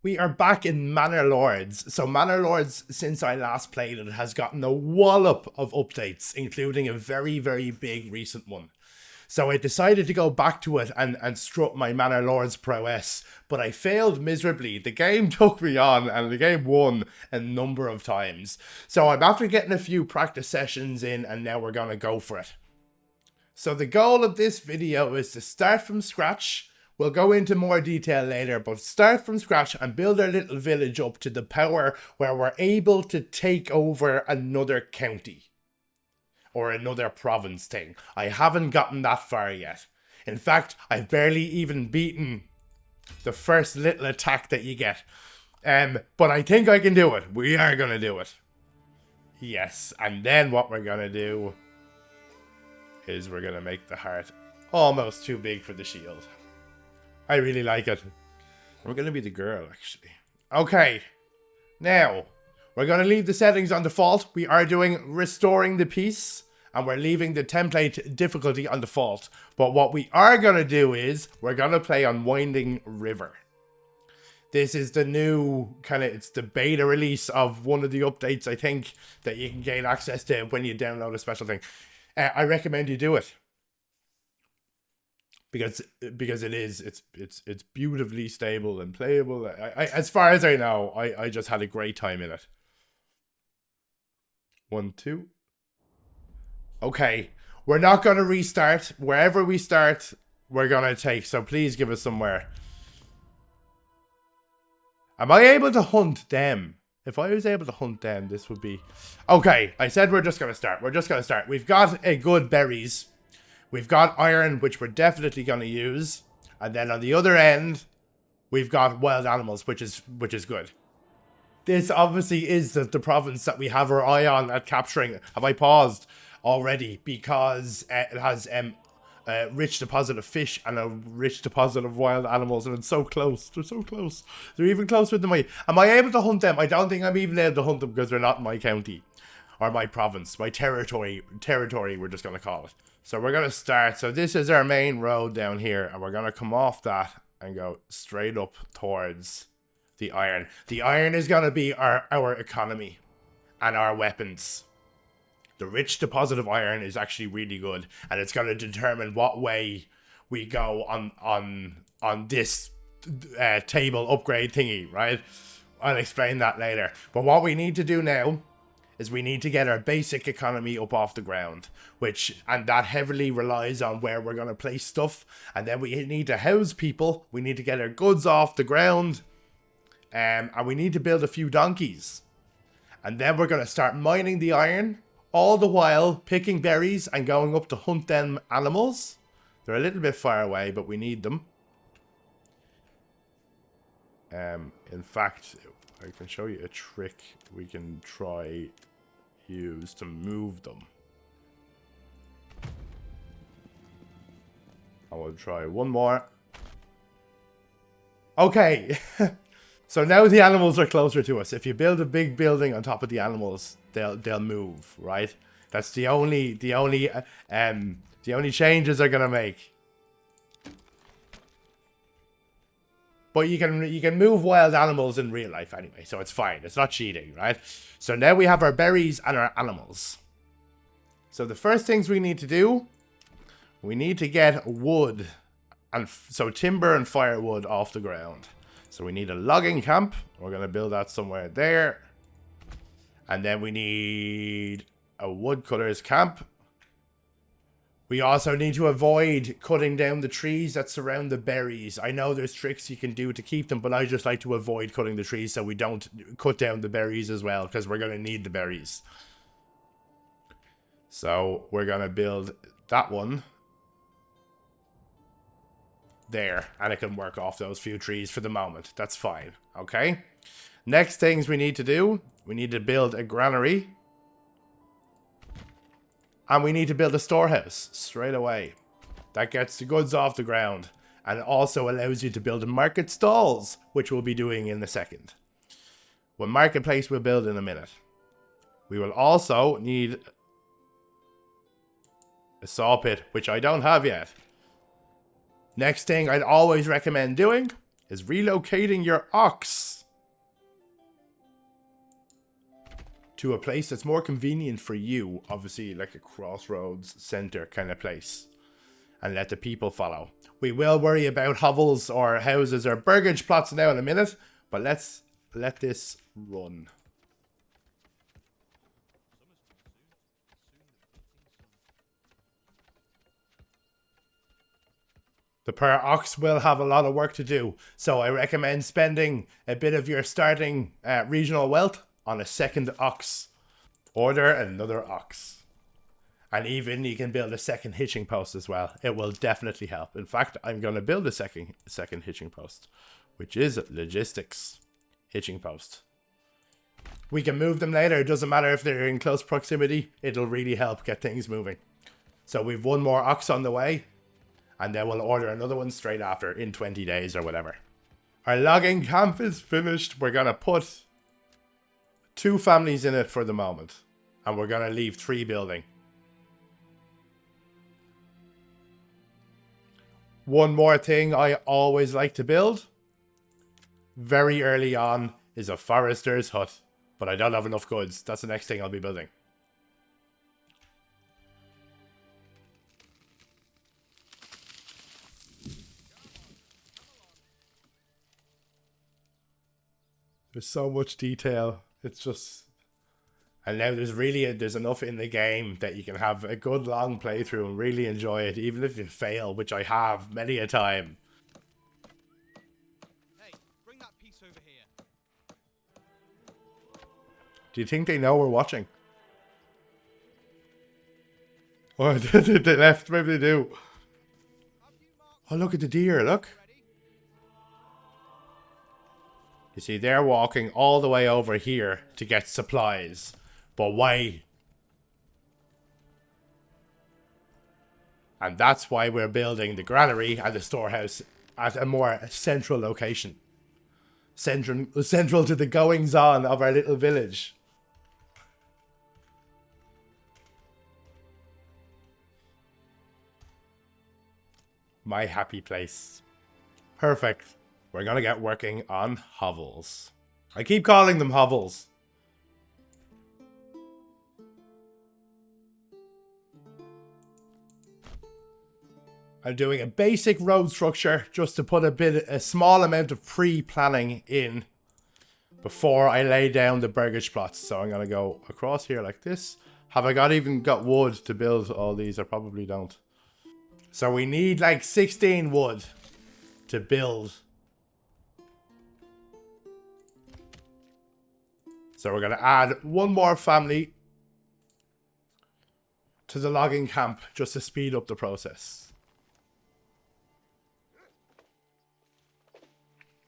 We are back in Manor Lords. So Manor Lords, since I last played it, has gotten a wallop of updates, including a very, very big recent one. So I decided to go back to it and strut my Manor Lords prowess, but I failed miserably. The game took me on and the game won a number of times. So I'm after getting a few practice sessions in and now we're going to go for it. So the goal of this video is to start from scratch. We'll go into more detail later, but start from scratch and build our little village up to the power where we're able to take over another county. Or another province thing. I haven't gotten that far yet. In fact, I've barely even beaten the first little attack that you get. But I think I can do it. We are going to do it. Yes, and then what we're going to do is we're going to make the heart almost too big for the shield. I really like it. We're going to be the girl, actually. Okay. Now, we're going to leave the settings on default. We are doing restoring the peace. And we're leaving the template difficulty on default. But what we are going to do is we're going to play on Winding River. This is the new it's the beta release of one of the updates, I think, that you can gain access to when you download a special thing. I recommend you do it. Because it's beautifully stable and playable. As far as I know, I just had a great time in it. 1, 2. Okay, we're not going to restart. Wherever we start, we're going to take. So please give us somewhere. Am I able to hunt them? If I was able to hunt them, this would be... Okay, I said we're just going to start. We're just going to start. We've got a good berries. We've got iron, which we're definitely going to use. And then on the other end, we've got wild animals, which is good. This obviously is the province that we have our eye on at capturing. Have I paused already? Because it has a rich deposit of fish and a rich deposit of wild animals, and it's so close. They're so close. They're even closer than Am I able to hunt them? I don't think I'm even able to hunt them because they're not in my county. Or my province. My territory, we're just going to call it. So we're going to start. So this is our main road down here, and we're going to come off that and go straight up towards the iron. The iron is going to be our economy and our weapons. The rich deposit of iron is actually really good, and it's going to determine what way we go on this table upgrade thingy, right? I'll explain that later. But what we need to do now is we need to get our basic economy up off the ground, and that heavily relies on where we're going to place stuff. And then we need to house people. We need to get our goods off the ground. And we need to build a few donkeys. And then we're going to start mining the iron, all the while picking berries and going up to hunt them animals. They're a little bit far away, but we need them. In fact, I can show you a trick we can try use to move them. I will try one more. Okay. So now the animals are closer to us. If you build a big building on top of the animals, they'll move, right? That's the only changes they're gonna make. But you can move wild animals in real life anyway, so it's fine. It's not cheating, right? So now we have our berries and our animals. So the first things we need to do, we need to get wood, and so timber and firewood off the ground. So we need a logging camp. We're going to build that somewhere there. And then we need a woodcutter's camp. We also need to avoid cutting down the trees that surround the berries. I know there's tricks you can do to keep them, but I just like to avoid cutting the trees so we don't cut down the berries as well, because we're going to need the berries. So we're going to build that one there, and it can work off those few trees for the moment. That's fine. Okay. Next things we need to do, we need to build a granary. And we need to build a storehouse straight away. That gets the goods off the ground. And it also allows you to build market stalls, which we'll be doing in a second. Well, marketplace we'll build in a minute. We will also need a saw pit, which I don't have yet. Next thing I'd always recommend doing is relocating your ox to a place that's more convenient for you. Obviously, like a crossroads center kind of place. And let the people follow. We will worry about hovels or houses or burgage plots now in a minute. But let's let this run. The per ox will have a lot of work to do. So I recommend spending a bit of your starting regional wealth on a second ox. Order another ox. And even you can build a second hitching post as well. It will definitely help. In fact, I'm going to build a second hitching post, which is logistics hitching post. We can move them later. It doesn't matter if they're in close proximity. It'll really help get things moving. So we've one more ox on the way. And then we'll order another one straight after in 20 days or whatever. Our logging camp is finished. We're going to put 2 families in it for the moment. And we're going to leave 3 building. One more thing I always like to build very early on is a forester's hut. But I don't have enough goods. That's the next thing I'll be building. There's so much detail. It's just... And now there's enough in the game that you can have a good long playthrough and really enjoy it, even if you fail, which I have many a time. Hey, bring that piece over here. Do you think they know we're watching? Oh, they left. Maybe they do. Oh, look at the deer. Look. You see, they're walking all the way over here to get supplies. But why? And that's why we're building the granary and the storehouse at a more central location. Central to the goings-on of our little village. My happy place. Perfect. We're going to get working on hovels. I keep calling them hovels. I'm doing a basic road structure just to put a small amount of pre-planning in before I lay down the burgage plots. So I'm going to go across here like this. Have I even got wood to build all these? I probably don't. So we need like 16 wood to build. So we're going to add one more family to the logging camp just to speed up the process.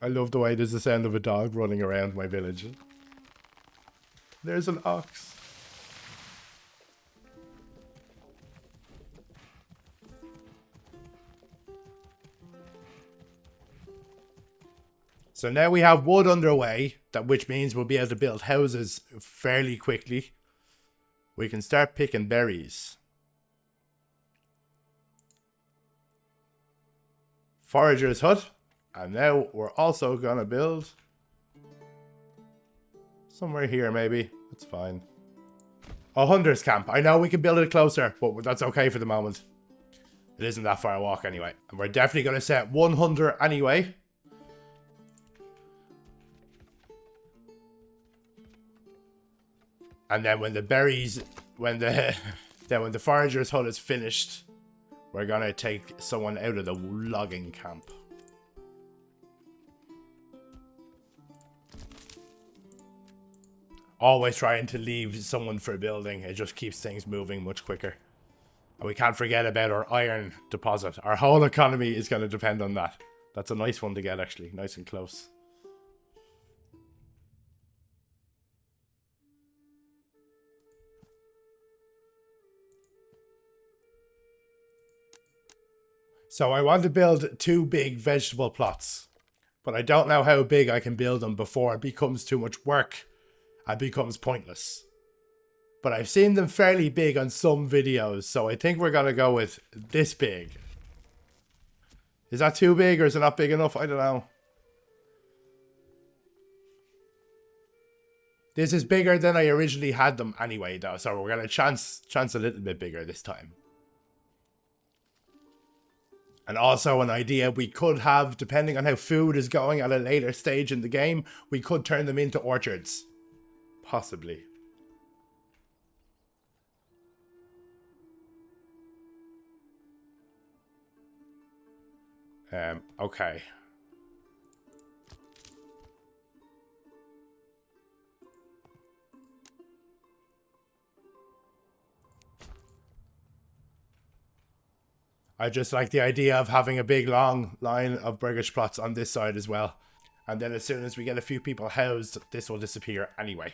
I love the way there's the sound of a dog running around my village. There's an ox. So now we have wood underway, which means we'll be able to build houses fairly quickly. We can start picking berries. Forager's hut. And now we're also going to build somewhere here maybe. That's fine. A hunter's camp. I know we can build it closer, but that's okay for the moment. It isn't that far a walk anyway. And we're definitely going to set one hunter anyway. And then when the berries, when the forager's hut is finished, we're going to take someone out of the logging camp. Always trying to leave someone for building. It just keeps things moving much quicker. And we can't forget about our iron deposit. Our whole economy is going to depend on that. That's a nice one to get, actually. Nice and close. So I want to build 2 big vegetable plots. But I don't know how big I can build them before it becomes too much work. And becomes pointless. But I've seen them fairly big on some videos, so I think we're going to go with this big. Is that too big or is it not big enough? I don't know. This is bigger than I originally had them anyway, though. So we're going to chance a little bit bigger this time. And also an idea we could have, depending on how food is going at a later stage in the game, we could turn them into orchards. Possibly. Okay. I just like the idea of having a big long line of burgage plots on this side as well. And then as soon as we get a few people housed, this will disappear anyway.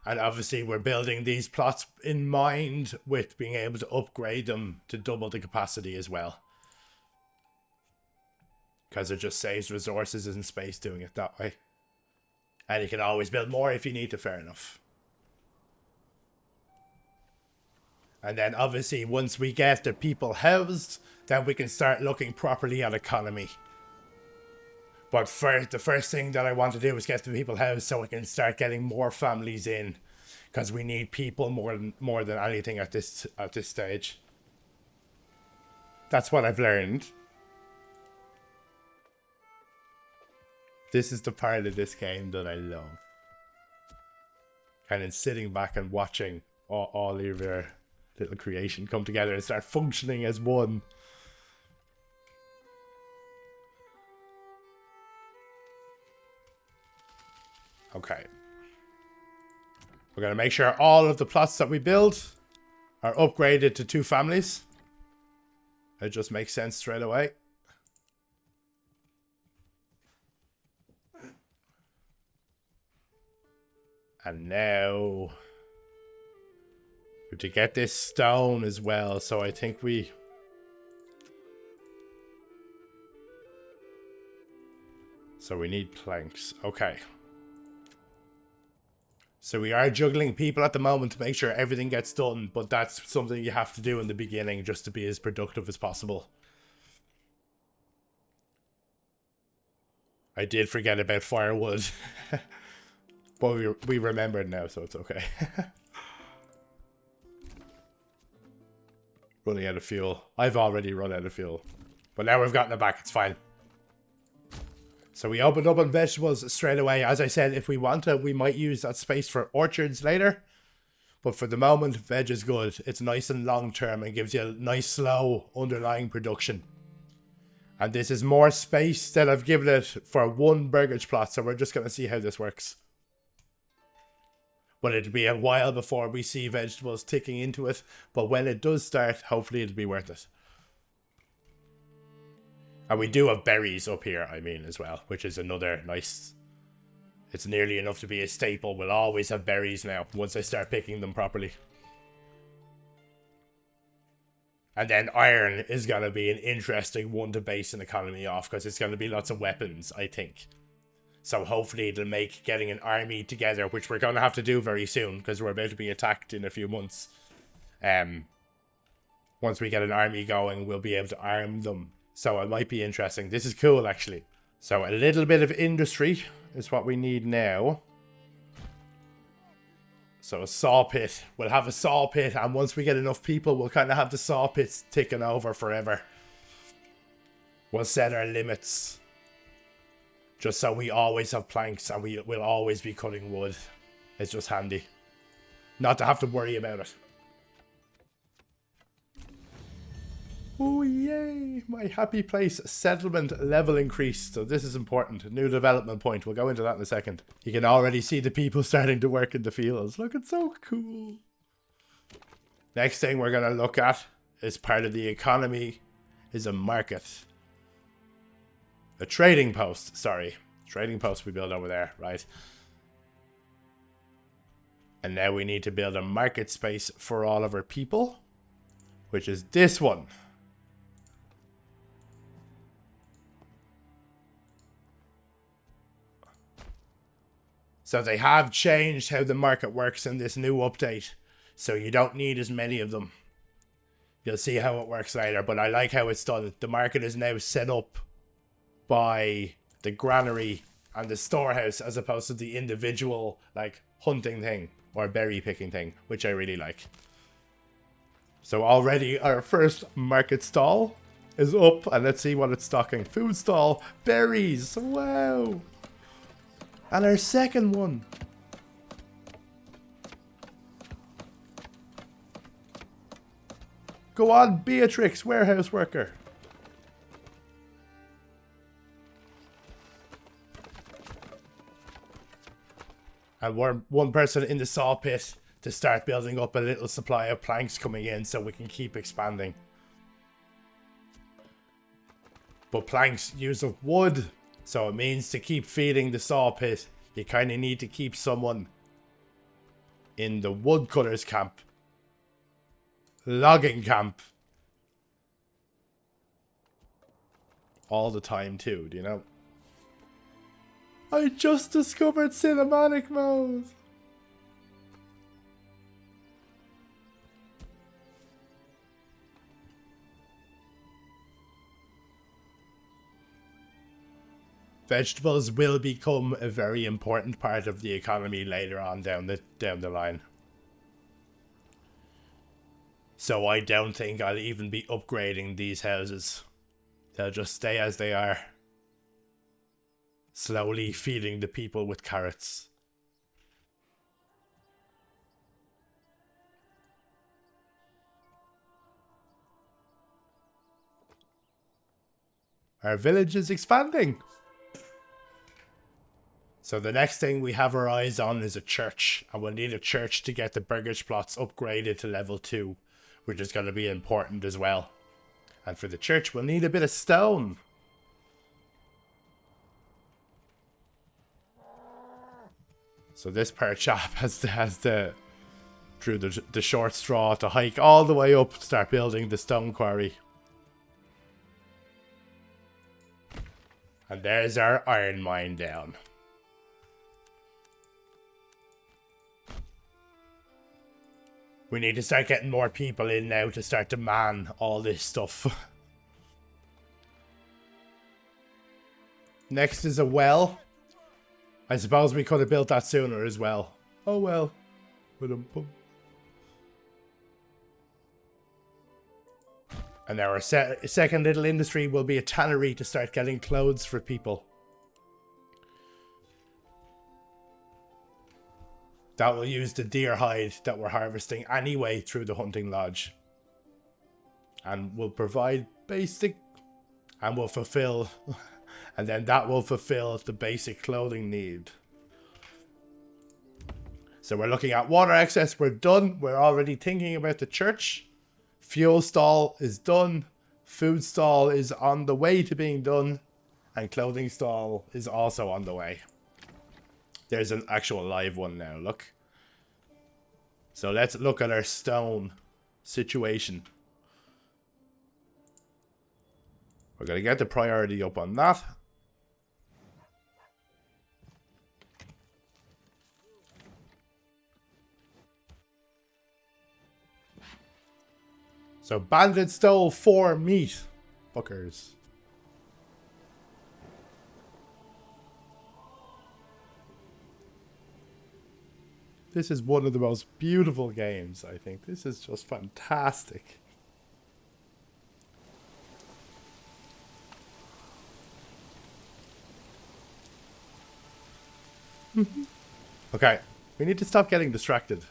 And obviously we're building these plots in mind with being able to upgrade them to double the capacity as well. Because it just saves resources and space doing it that way. And you can always build more if you need to, fair enough. And then obviously once we get the people housed, then we can start looking properly at economy. But the first thing that I want to do is get the people housed so we can start getting more families in. Because we need people more than anything at this stage. That's what I've learned. This is the part of this game that I love. Kind of sitting back and watching all of your little creation come together and start functioning as one. Okay. We're going to make sure all of the plots that we build are upgraded to 2 families. It just makes sense straight away. And now to get this stone as well, so I think we need planks. Okay. So we are juggling people at the moment to make sure everything gets done, but that's something you have to do in the beginning just to be as productive as possible. I did forget about firewood. But we remembered now, so it's okay. Running out of fuel. I've already run out of fuel. But now we've gotten it back, it's fine. So we opened up on vegetables straight away. As I said, if we want to, we might use that space for orchards later. But for the moment, veg is good. It's nice and long term and gives you a nice slow underlying production. And this is more space than I've given it for 1 burgage plot. So we're just going to see how this works. But it'll be a while before we see vegetables ticking into it. But when it does start, hopefully it'll be worth it. And we do have berries up here, I mean, as well. Which is another nice... It's nearly enough to be a staple. We'll always have berries now, once I start picking them properly. And then iron is going to be an interesting one to base an economy off. Because it's going to be lots of weapons, I think. So hopefully it'll make getting an army together, which we're going to have to do very soon, because we're about to be attacked in a few months. Once we get an army going, we'll be able to arm them. So it might be interesting. This is cool, actually. So a little bit of industry is what we need now. So a saw pit. We'll have a saw pit, and once we get enough people, we'll kind of have the saw pits ticking over forever. We'll set our limits. Just so we always have planks and we'll always be cutting wood. It's just handy. Not to have to worry about it. Oh yay! My happy place settlement level increased. So this is important. New development point. We'll go into that in a second. You can already see the people starting to work in the fields. Look, it's so cool. Next thing we're going to look at is part of the economy is a market. A trading post, sorry. Trading post we build over there, right? And now we need to build a market space for all of our people, which is this one. So they have changed how the market works in this new update. So you don't need as many of them. You'll see how it works later, but I like how it's done. The market is now set up by the granary and the storehouse as opposed to the individual, like, hunting thing or berry picking thing, which I really like. So already our first market stall is up, and let's see what it's stocking. Food stall, berries, wow. And our second one. Go on, Beatrix, warehouse worker. And we're one person in the saw pit to start building up a little supply of planks coming in so we can keep expanding. But planks use up wood, so it means to keep feeding the saw pit, you kind of need to keep someone in the woodcutters camp. Logging camp. All the time too, do you know? I just discovered cinematic mode. Vegetables will become a very important part of the economy later on down the line. So I don't think I'll even be upgrading these houses. They'll just stay as they are. Slowly feeding the people with carrots. Our village is expanding. So the next thing we have our eyes on is a church. And we'll need a church to get the burgage plots upgraded to level 2. Which is going to be important as well. And for the church, we'll need a bit of stone. So this per chap has the through the short straw to hike all the way up to start building the stone quarry. And there's our iron mine down. We need to start getting more people in now to start to man all this stuff. Next is a well. I suppose we could have built that sooner as well. Oh well. And our second little industry will be a tannery to start getting clothes for people. That will use the deer hide that we're harvesting anyway through the hunting lodge. And will provide basic... And will fulfill... And then that will fulfill the basic clothing need. So we're looking at water access. We're done. We're already thinking about the church. Fuel stall is done. Food stall is on the way to being done. And clothing stall is also on the way. There's an actual live one now, look. So let's look at our stone situation. We're going to get the priority up on that. So bandit stole 4 meat. Fuckers. This is one of the most beautiful games, I think. This is just fantastic. Okay, we need to stop getting distracted.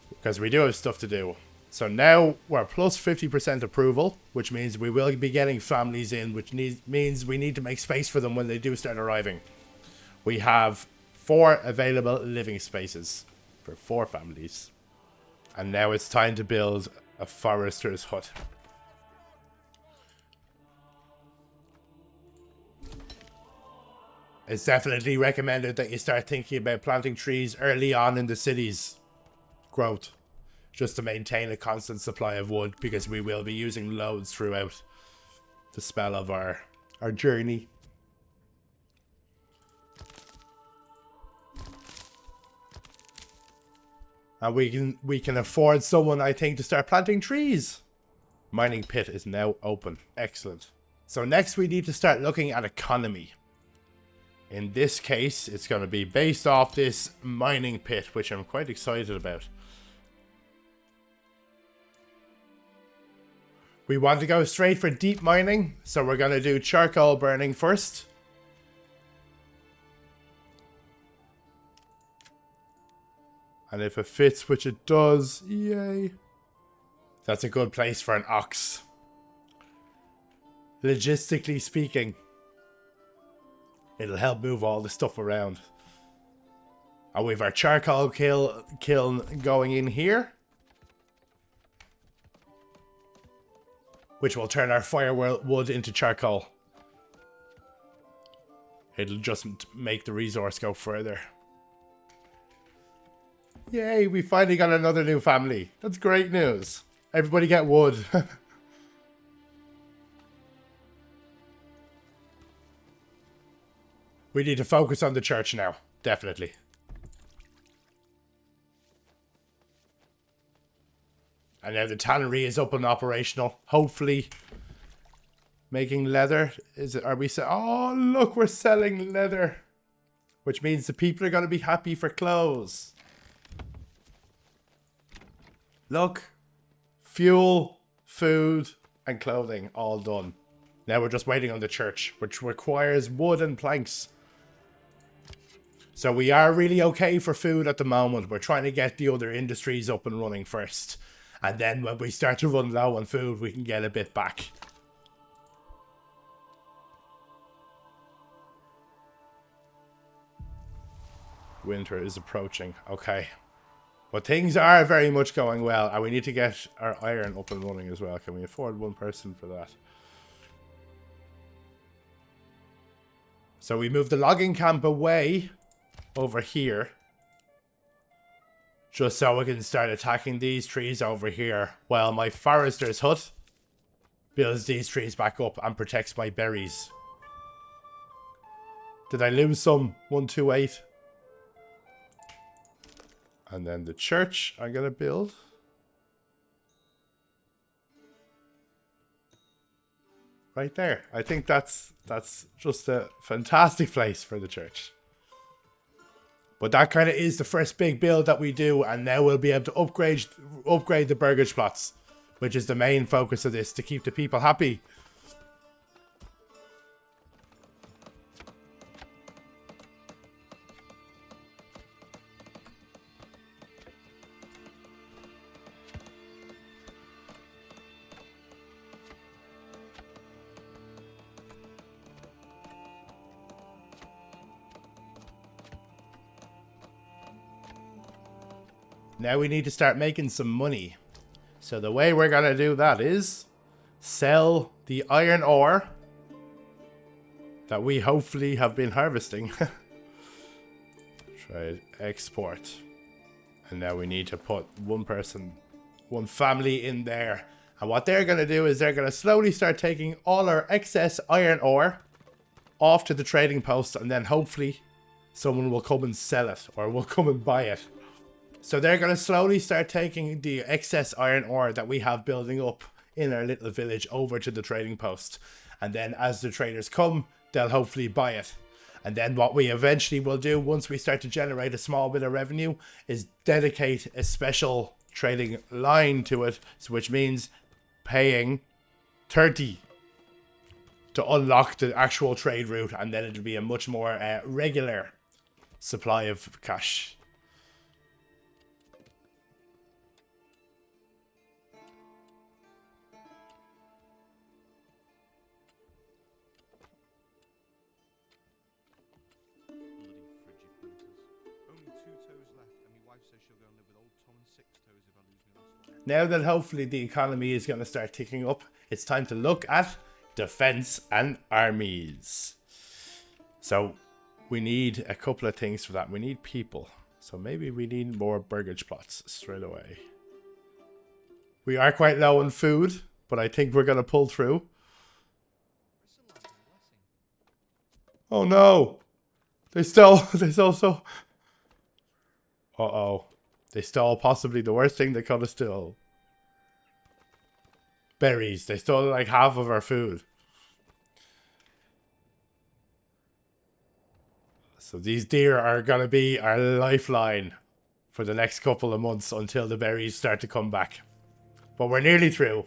Because we do have stuff to do. So now we're plus 50% approval, which means we will be getting families in, which means we need to make space for them when they do start arriving. We have 4 available living spaces for 4 families. And now it's time to build a forester's hut. It's definitely recommended that you start thinking about planting trees early on in the city's growth. Just to maintain a constant supply of wood, because we will be using loads throughout the spell of our journey. And we can afford someone, I think, to start planting trees. Mining pit is now open. Excellent. So next we need to start looking at economy. In this case, it's going to be based off this mining pit, which I'm quite excited about. We want to go straight for deep mining, so we're going to do charcoal burning first. And if it fits, which it does, yay. That's a good place for an ox. Logistically speaking, it'll help move all the stuff around. And we've our charcoal kiln going in here, which will turn our firewood into charcoal. It'll just make the resource go further. Yay, we finally got another new family. That's great news. Everybody get wood. We need to focus on the church now. Definitely. And now the tannery is up and operational. Hopefully. Making leather. Are we oh, look, we're selling leather. Which means the people are going to be happy for clothes. Look. Fuel, food, and clothing all done. Now we're just waiting on the church, which requires wood and planks. So we are really okay for food at the moment. We're trying to get the other industries up and running first. And then when we start to run low on food, we can get a bit back. Winter is approaching. Okay. But things are very much going well. And we need to get our iron up and running as well. Can we afford one person for that? So we moved the logging camp away over here. Just so we can start attacking these trees over here. While my forester's hut builds these trees back up and protects my berries. Did I lose some? 128. And then the church I'm going to build. Right there. I think that's just a fantastic place for the church. But that kind of is the first big build that we do. And now we'll be able to upgrade the burgage plots. Which is the main focus of this, to keep the people happy. Now we need to start making some money. So the way we're going to do that is sell the iron ore that we hopefully have been harvesting. Trade, export. And now we need to put one person, one family in there. And what they're going to do is they're going to slowly start taking all our excess iron ore off to the trading post. And then hopefully someone will come and sell it or will come and buy it. So they're going to slowly start taking the excess iron ore that we have building up in our little village over to the trading post. And then as the traders come, they'll hopefully buy it. And then what we eventually will do once we start to generate a small bit of revenue is dedicate a special trading line to it. So which means paying 30 to unlock the actual trade route. And then it'll be a much more regular supply of cash. Now that hopefully the economy is going to start ticking up, it's time to look at defense and armies. So we need a couple of things for that. We need people. So maybe we need more burgage plots straight away. We are quite low on food, but I think we're going to pull through. Oh no! They stole so... Uh-oh. They stole possibly the worst thing they could have stolen. Berries. They stole like half of our food. So these deer are going to be our lifeline for the next couple of months until the berries start to come back. But we're nearly through.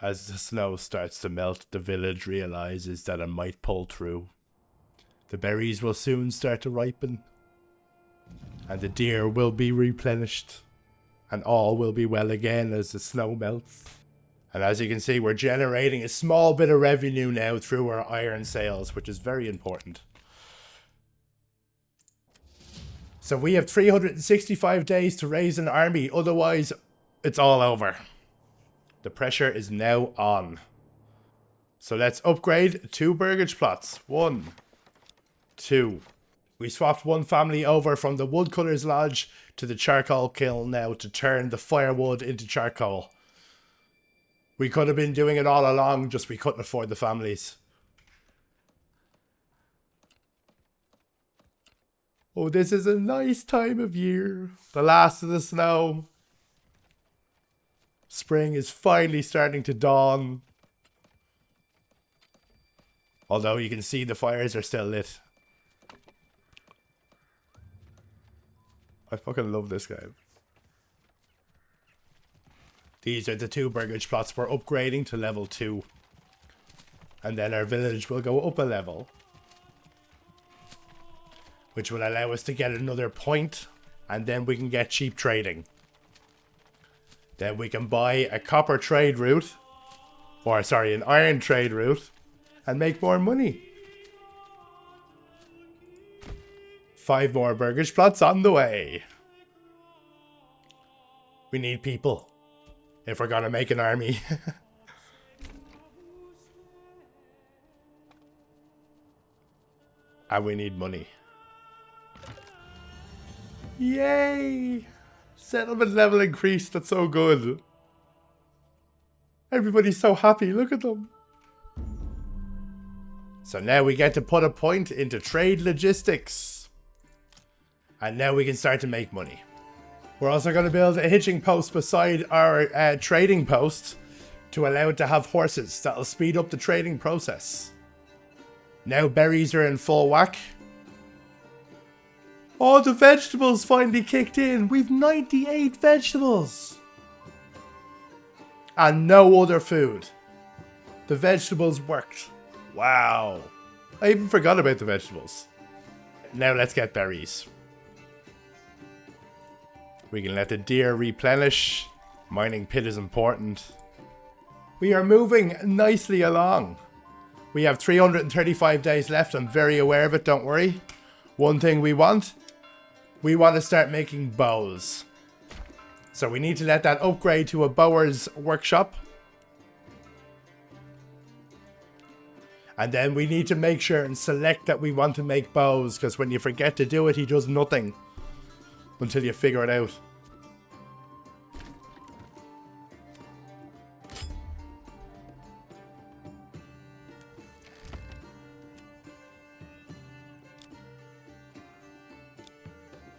As the snow starts to melt, the village realizes that it might pull through. The berries will soon start to ripen. And the deer will be replenished. And all will be well again as the snow melts. And as you can see, we're generating a small bit of revenue now through our iron sales, which is very important. So we have 365 days to raise an army, otherwise it's all over. The pressure is now on. So let's upgrade 2 burgage plots. 1, 2. We swapped one family over from the woodcutter's lodge to the charcoal kiln now to turn the firewood into charcoal. We could have been doing it all along, just we couldn't afford the families. Oh, this is a nice time of year. The last of the snow. Spring is finally starting to dawn. Although you can see the fires are still lit. I fucking love this game. These are the 2 burgage plots we're upgrading to level 2. And then our village will go up a level. Which will allow us to get another point. And then we can get cheap trading. Then we can buy a copper trade route. Or sorry, an iron trade route. And make more money. 5 more burgage plots on the way. We need people. If we're gonna make an army. And we need money. Yay! Settlement level increased. That's so good. Everybody's so happy. Look at them. So now we get to put a point into trade logistics. And now we can start to make money. We're also going to build a hitching post beside our trading post to allow it to have horses. That'll speed up the trading process. Now berries are in full whack. Oh, the vegetables finally kicked in. We've 98 vegetables. And no other food. The vegetables worked. Wow. I even forgot about the vegetables. Now let's get berries. We can let the deer replenish. Mining pit is important. We are moving nicely along. We have 335 days left. I'm very aware of it, don't worry. One thing we want to start making bows. So we need to let that upgrade to a bower's workshop. And then we need to make sure and select that we want to make bows, because when you forget to do it, he does nothing until you figure it out.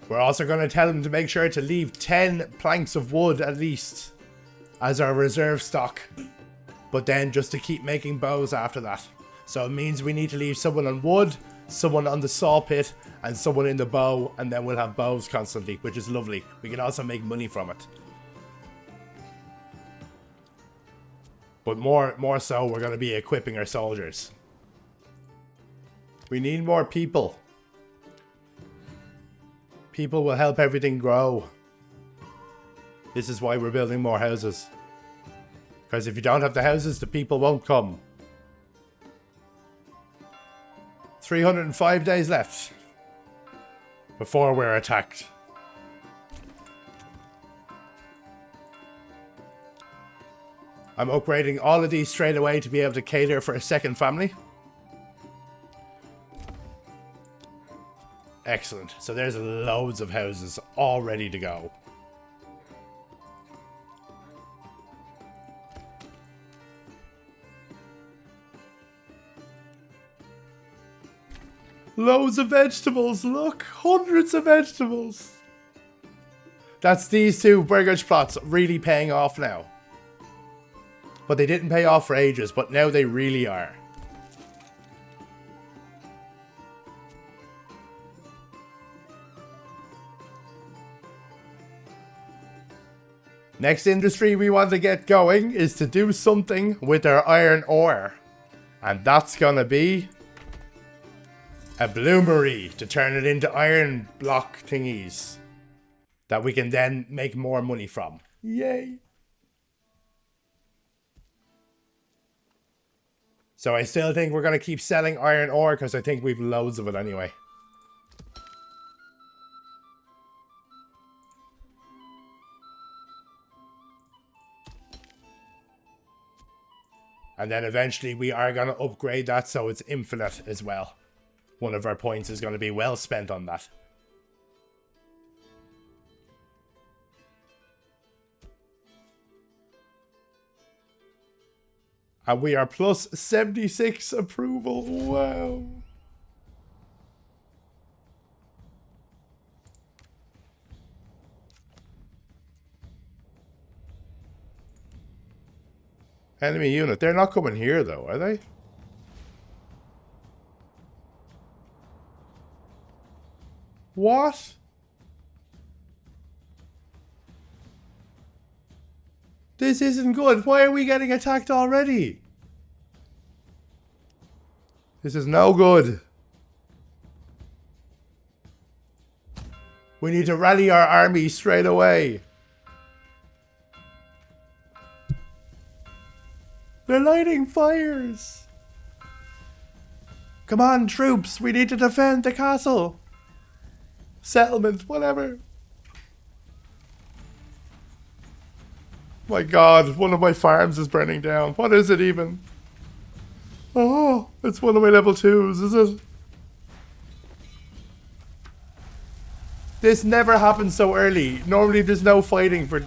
We're also going to tell him to make sure to leave 10 planks of wood at least as our reserve stock. But then just to keep making bows after that. So it means we need to leave someone on wood, someone on the saw pit, and someone in the bow, and then we'll have bows constantly, which is lovely. We can also make money from it. But more so, we're going to be equipping our soldiers. We need more people. People will help everything grow. This is why we're building more houses. Because if you don't have the houses, the people won't come. 305 days left before we're attacked. I'm upgrading all of these straight away to be able to cater for a second family. Excellent. So there's loads of houses all ready to go. Loads of vegetables, look! Hundreds of vegetables! That's these 2 burgage plots really paying off now. But they didn't pay off for ages, but now they really are. Next industry we want to get going is to do something with our iron ore. And that's gonna be a bloomery to turn it into iron block thingies that we can then make more money from. Yay! So I still think we're gonna keep selling iron ore because I think we've loads of it anyway. And then eventually we are going to upgrade that so it's infinite as well. One of our points is going to be well spent on that. And we are plus 76 approval. Wow. Enemy unit. They're not coming here though, are they? What? This isn't good. Why are we getting attacked already? This is no good. We need to rally our army straight away. They're lighting fires. Come on, troops. We need to defend the castle. Settlement, whatever. My god, one of my farms is burning down. What is it even? Oh, it's one of my level 2s, is it? This never happens so early. Normally there's no fighting for...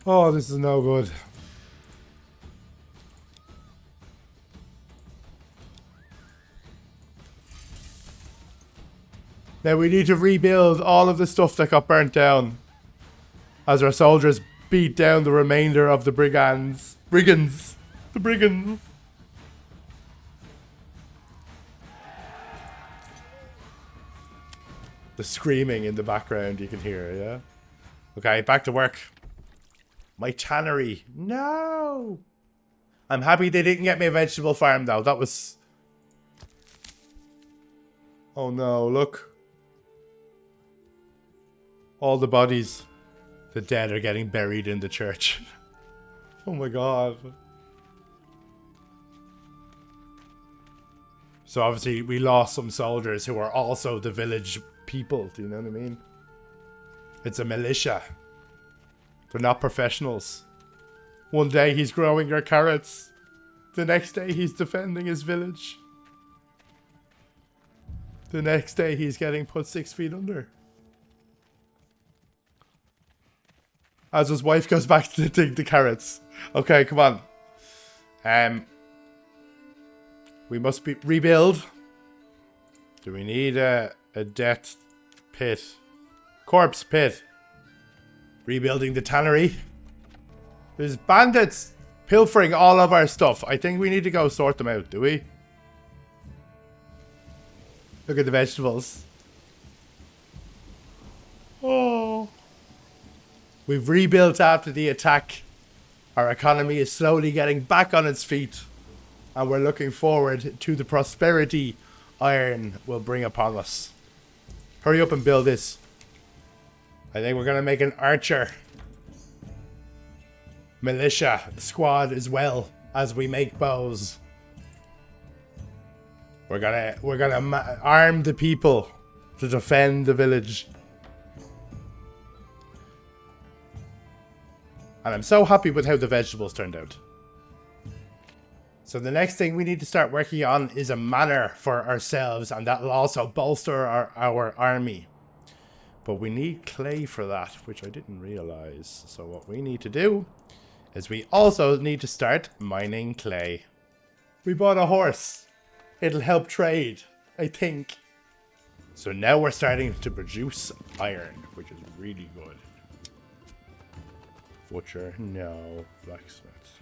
Oh, this is no good. Now we need to rebuild all of the stuff that got burnt down as our soldiers beat down the remainder of the brigands. The brigands. The screaming in the background you can hear, yeah? Okay, back to work. My tannery. No! I'm happy they didn't get me a vegetable farm though. That was... Oh no, look. All the bodies. The dead are getting buried in the church. Oh my god. So obviously we lost some soldiers who are also the village people. Do you know what I mean? It's a militia. They're not professionals. One day he's growing our carrots. The next day he's defending his village. The next day he's getting put 6 feet under. As his wife goes back to dig the carrots. Okay, come on. We must rebuild. Do we need a death pit? Corpse pit. Rebuilding the tannery. There's bandits pilfering all of our stuff. I think we need to go sort them out, do we? Look at the vegetables. Oh. We've rebuilt after the attack. Our economy is slowly getting back on its feet. And we're looking forward to the prosperity iron will bring upon us. Hurry up and build this. I think we're going to make an archer militia squad as well as we make bows. We're gonna arm the people to defend the village. And I'm so happy with how the vegetables turned out. So the next thing we need to start working on is a manor for ourselves, and that will also bolster our army. But we need clay for that, which I didn't realize. So what we need to do is we also need to start mining clay. We bought a horse. It'll help trade, I think. So now we're starting to produce iron, which is really good. Butcher, no. Blacksmith.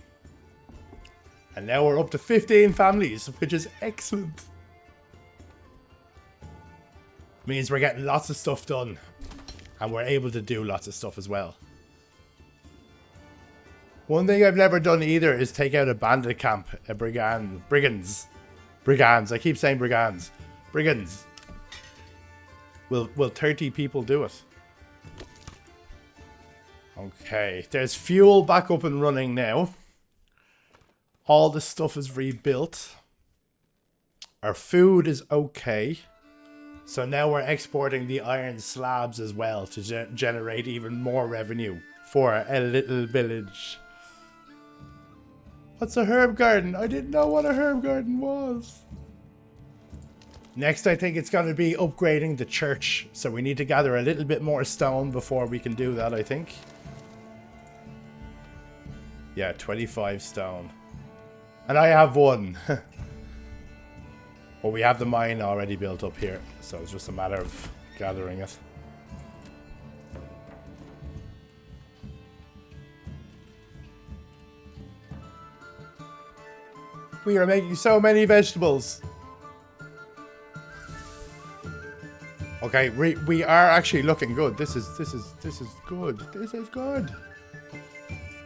And now we're up to 15 families, which is excellent. Means we're getting lots of stuff done. And we're able to do lots of stuff as well. One thing I've never done either is take out a bandit camp. A brigands. I keep saying brigands. Brigands. Will 30 people do it? Okay. There's fuel back up and running now. All the stuff is rebuilt. Our food is okay. So now we're exporting the iron slabs as well to generate even more revenue for a little village. What's a herb garden? I didn't know what a herb garden was. Next, I think it's going to be upgrading the church. So we need to gather a little bit more stone before we can do that, I think. Yeah, 25 stone. And I have one. But we have the mine already built up here, so it's just a matter of gathering it. We are making so many vegetables. Okay, we are actually looking good. This is good. This is good.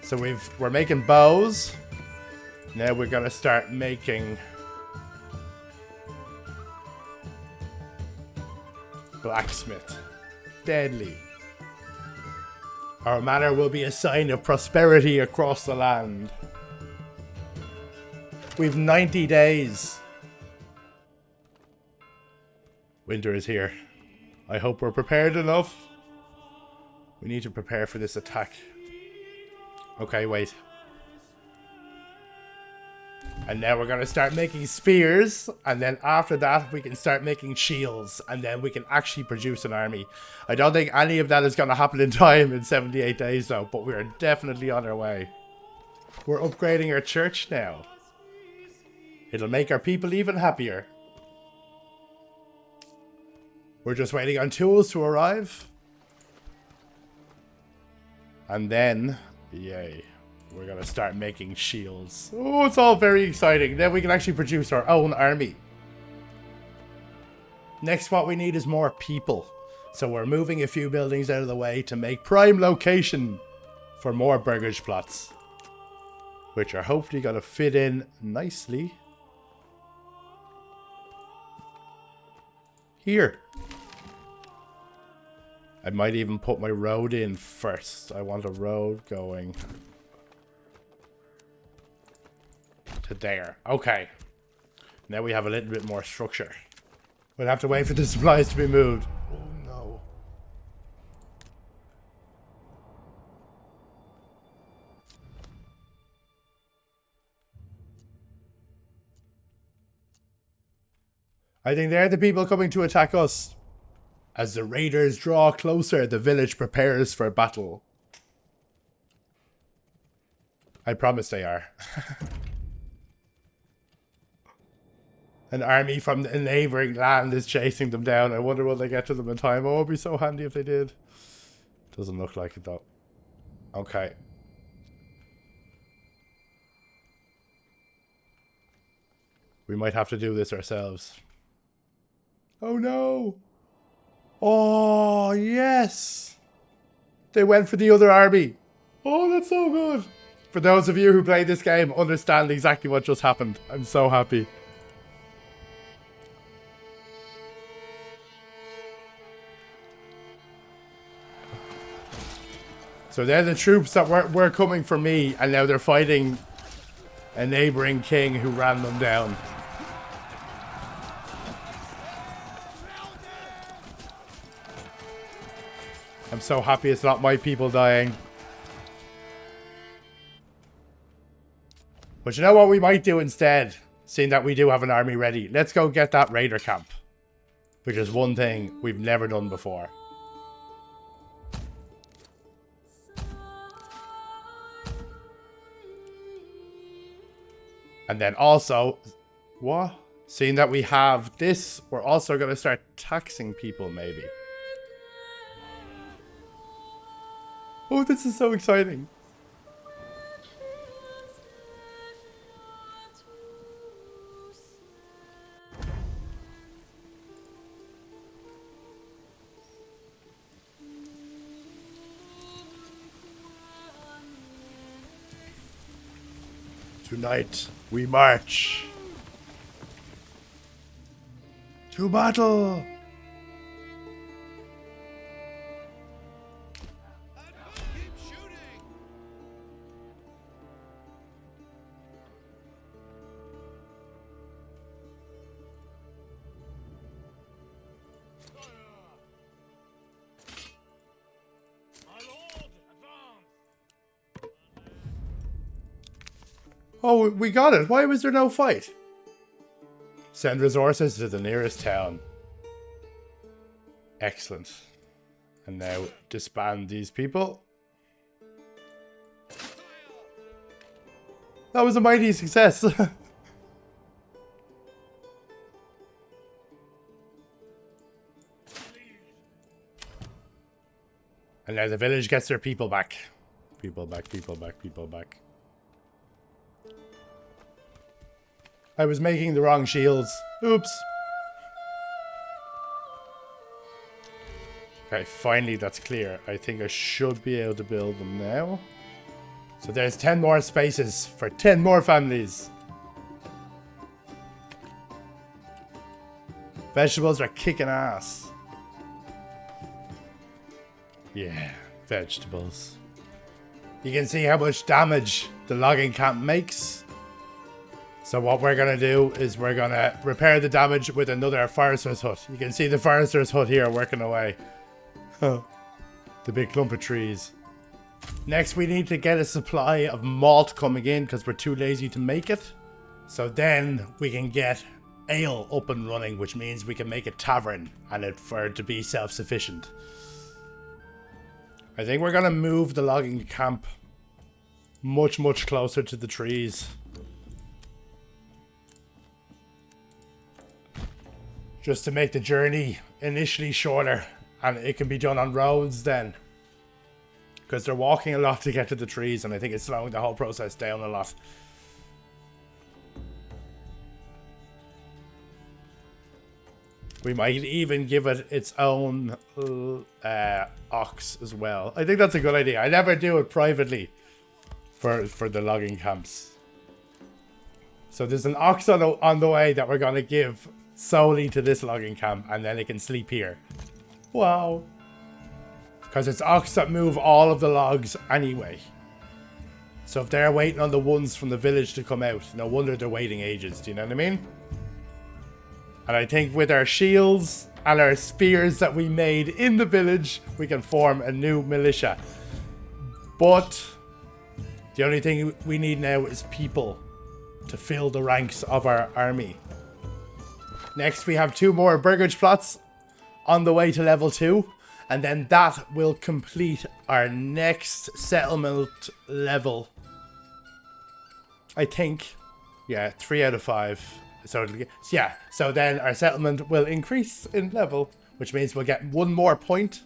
So we're making bows. Now we're gonna start making blacksmith. Deadly. Our manor will be a sign of prosperity across the land. We've 90 days. Winter is here. I hope we're prepared enough. We need to prepare for this attack. Okay, wait. And now we're going to start making spears. And then after that, we can start making shields. And then we can actually produce an army. I don't think any of that is going to happen in time in 78 days though. But we are definitely on our way. We're upgrading our church now. It'll make our people even happier. We're just waiting on tools to arrive. And then, yay. We're going to start making shields. Oh, it's all very exciting. Then we can actually produce our own army. Next, what we need is more people. So we're moving a few buildings out of the way to make prime location for more burgage plots. Which are hopefully going to fit in nicely. Here. I might even put my road in first. I want a road going to there. Okay. Now we have a little bit more structure. We'll have to wait for the supplies to be moved. Oh no. I think they're the people coming to attack us. As the raiders draw closer, the village prepares for battle. I promise they are. An army from the neighboring land is chasing them down. I wonder will they get to them in time. Oh, it'd be so handy if they did. Doesn't look like it though. Okay. We might have to do this ourselves. Oh no! Oh, yes! They went for the other army. Oh, that's so good. For those of you who played this game, understand exactly what just happened. I'm so happy. So they're the troops that were coming for me, and now they're fighting a neighboring king who ran them down. I'm so happy it's not my people dying. But you know what we might do instead? Seeing that we do have an army ready. Let's go get that raider camp. Which is one thing we've never done before. And then also... What? Seeing that we have this, we're also going to start taxing people maybe. Oh, this is so exciting. Tonight, we march. To battle! Keep shooting! My lord, advance! Oh, we got it. Why was there no fight? Send resources to the nearest town. Excellent. And now disband these people. That was a mighty success. And now the village gets their people back. People back, people back, people back. I was making the wrong shields. Oops. Okay, finally that's clear. I think I should be able to build them now. So there's 10 more spaces for 10 more families. Vegetables are kicking ass. Yeah, vegetables. You can see how much damage the logging camp makes. So what we're going to do is we're going to repair the damage with another forester's hut. You can see the forester's hut here working away. The big clump of trees. Next we need to get a supply of malt coming in because we're too lazy to make it. So then we can get ale up and running, which means we can make a tavern and for it to be self-sufficient. I think we're going to move the logging camp much closer to the trees. Just to make the journey initially shorter. And it can be done on roads then. Because they're walking a lot to get to the trees. And I think it's slowing the whole process down a lot. We might even give it its own ox as well. I think that's a good idea. I never do it privately for the logging camps. So there's an ox on the way that we're going to give solely to this logging camp, and then it can sleep here. Wow. Because it's ox that move all of the logs anyway. So if they're waiting on the ones from the village to come out, no wonder they're waiting ages. Do you know what I mean? And I think with our shields and our spears that we made in the village, we can form a new militia. But the only thing we need now is people to fill the ranks of our army. Next, we have 2 more burgage plots on the way to level 2. And then that will complete our next settlement level. I think. Yeah, 3 out of 5. So yeah, so then our settlement will increase in level, which means we'll get 1 more point.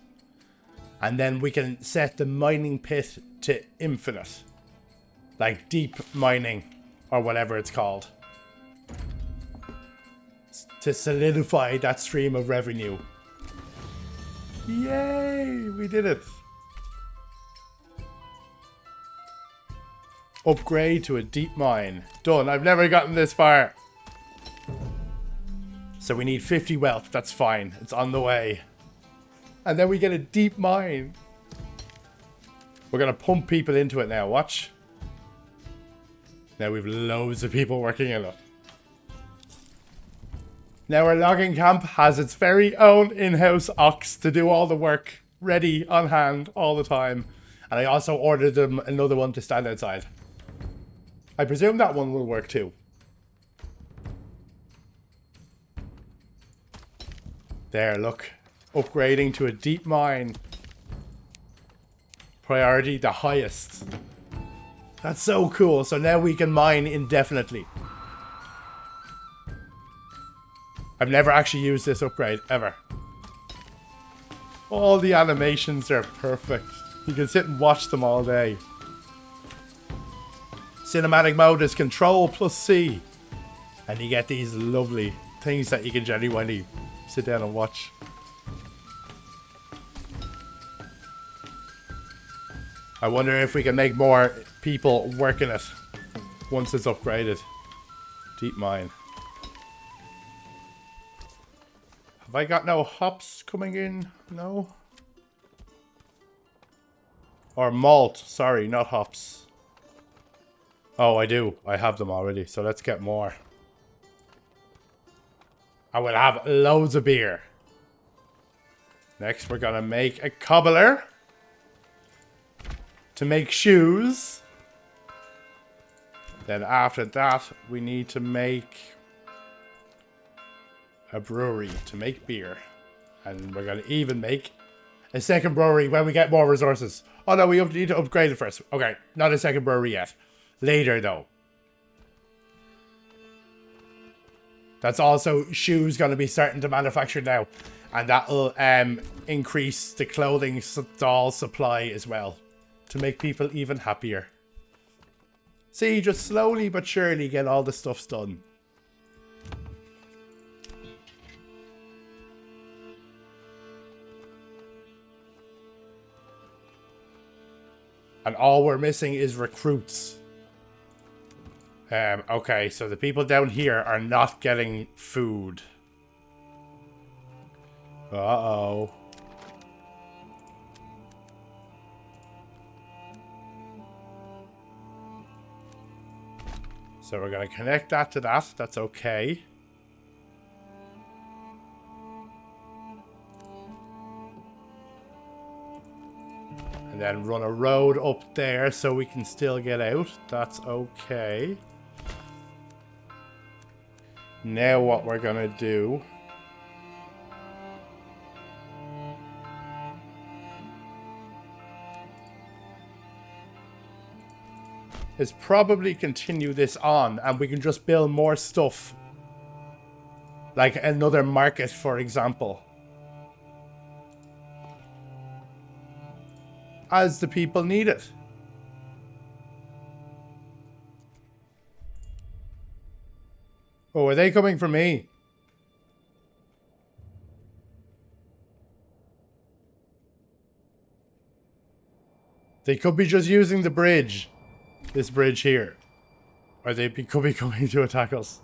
And then we can set the mining pit to infinite. Like deep mining, or whatever it's called. To solidify that stream of revenue. Yay! We did it! Upgrade to a deep mine. Done. I've never gotten this far. So we need 50 wealth. That's fine. It's on the way. And then we get a deep mine. We're going to pump people into it now. Watch. Now we've loads of people working in it. Now our logging camp has its very own in-house ox to do all the work, ready on hand all the time. And I also ordered them another one to stand outside. I presume that one will work too. There, look. Upgrading to a deep mine. Priority the highest. That's so cool. So now we can mine indefinitely. I've never actually used this upgrade, ever. All the animations are perfect. You can sit and watch them all day. Cinematic mode is Control plus C. And you get these lovely things that you can genuinely sit down and watch. I wonder if we can make more people work in it. once it's upgraded. Deep mine. Have I got no hops coming in? No. Or malt. Sorry, not hops. Oh, I do. I have them already. So let's get more. I will have loads of beer. Next, we're going to make a cobbler. To make shoes. Then after that, we need to make a brewery to make beer. And we're going to even make a second brewery when we get more resources. Oh no, we need to upgrade it first. Okay, not a second brewery yet. Later though. That's also shoes going to be starting to manufacture now. And that'll increase the clothing stall supply as well. To make people even happier. See, just slowly but surely get all the stuffs done. And all we're missing is recruits. Okay, so the people down here are not getting food. Uh-oh. So we're going to connect that to that. That's okay. And then run a road up there so we can still get out. That's okay. Now what we're going to do is probably continue this on and we can just build more stuff. Like another market, for example. As the people need it. Oh, are they coming for me? They could be just using the bridge. This bridge here. Or they could be coming to attack us.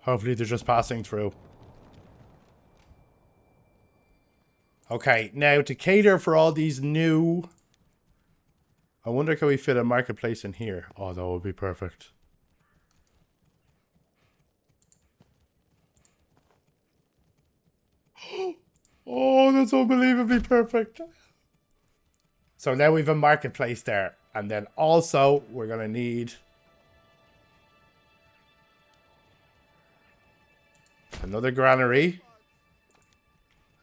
Hopefully they're just passing through. Okay, now to cater for all these new... I wonder can we fit a marketplace in here? Oh, that would be perfect. Oh, that's unbelievably perfect. So now we have a marketplace there. And then also, we're going to need... another granary.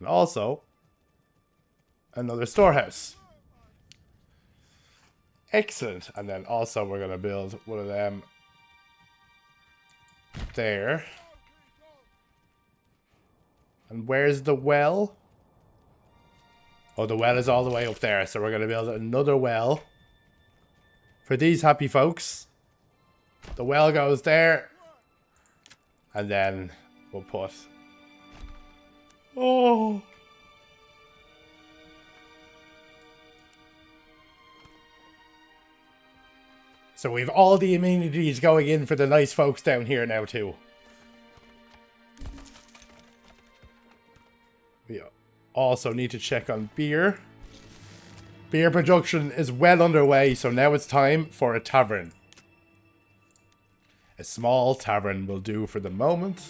And also... another storehouse. Excellent. And then also we're going to build one of them there. And where's the well? Oh, the well is all the way up there. So we're going to build another well. For these happy folks. The well goes there. And then we'll put... oh... so we've all the amenities going in for the nice folks down here now too. We also need to check on beer. Beer production is well underway, so now it's time for a tavern. A small tavern will do for the moment.